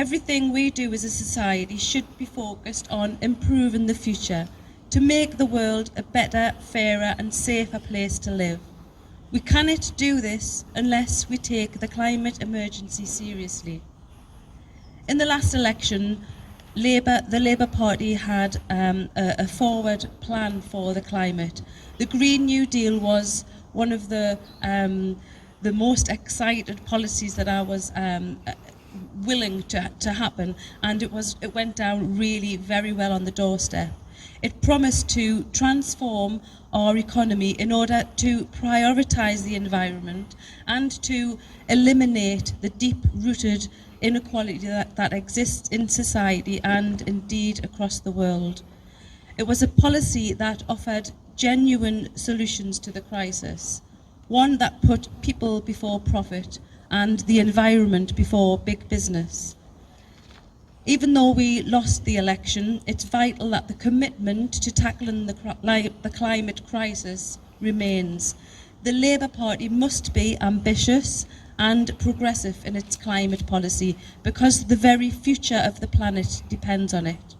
Everything we do as a society should be focused on improving the future, to make the world a better, fairer and safer place to live. We cannot do this unless we take the climate emergency seriously. In the last election, the Labour Party had a forward plan for the climate. The Green New Deal was one of the most excited policies that I was willing to happen, and it went down really very well on the doorstep. It promised to transform our economy in order to prioritise the environment and to eliminate the deep-rooted inequality that exists in society and indeed across the world. It was a policy that offered genuine solutions to the crisis, one that put people before profit and the environment before big business. Even though we lost the election, it's vital that the commitment to tackling the climate crisis remains. The Labour Party must be ambitious and progressive in its climate policy because the very future of the planet depends on it.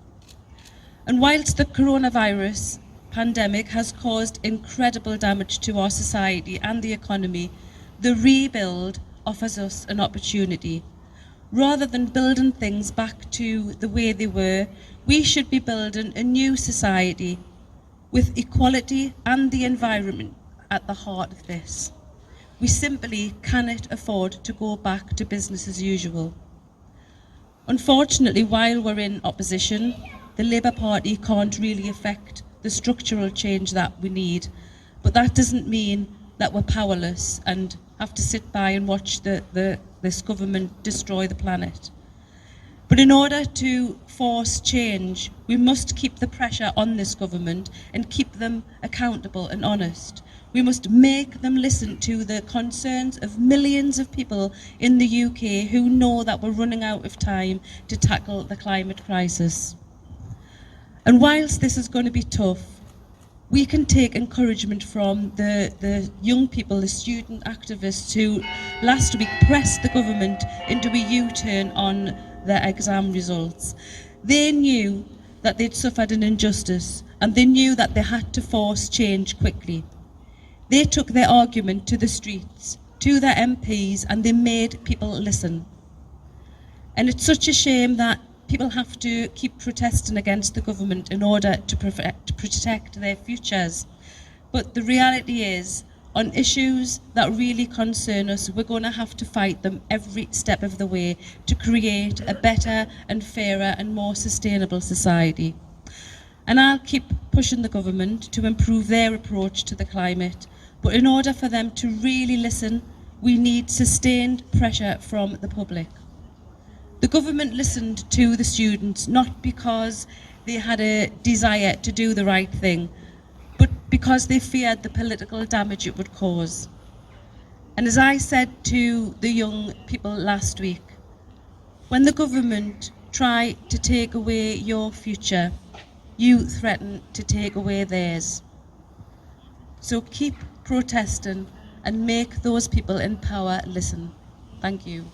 And whilst the coronavirus pandemic has caused incredible damage to our society and the economy, the rebuild offers us an opportunity. Rather than building things back to the way they were, we should be building a new society with equality and the environment at the heart of this. We simply cannot afford to go back to business as usual. Unfortunately, while we're in opposition, the Labour Party can't really affect the structural change that we need. But that doesn't mean that we're powerless and have to sit by and watch this government destroy the planet. But in order to force change, we must keep the pressure on this government and keep them accountable and honest. We must make them listen to the concerns of millions of people in the UK who know that we're running out of time to tackle the climate crisis. And whilst this is going to be tough, we can take encouragement from the young people, the student activists who last week pressed the government into a U-turn on their exam results. They knew that they'd suffered an injustice and they knew that they had to force change quickly. They took their argument to the streets, to their MPs, and they made people listen. And it's such a shame that people have to keep protesting against the government in order to protect their futures. But the reality is, on issues that really concern us, we're going to have to fight them every step of the way to create a better and fairer and more sustainable society. And I'll keep pushing the government to improve their approach to the climate. But in order for them to really listen, we need sustained pressure from the public. The government listened to the students not because they had a desire to do the right thing, but because they feared the political damage it would cause. And as I said to the young people last week, when the government try to take away your future, you threaten to take away theirs. So keep protesting and make those people in power listen. Thank you.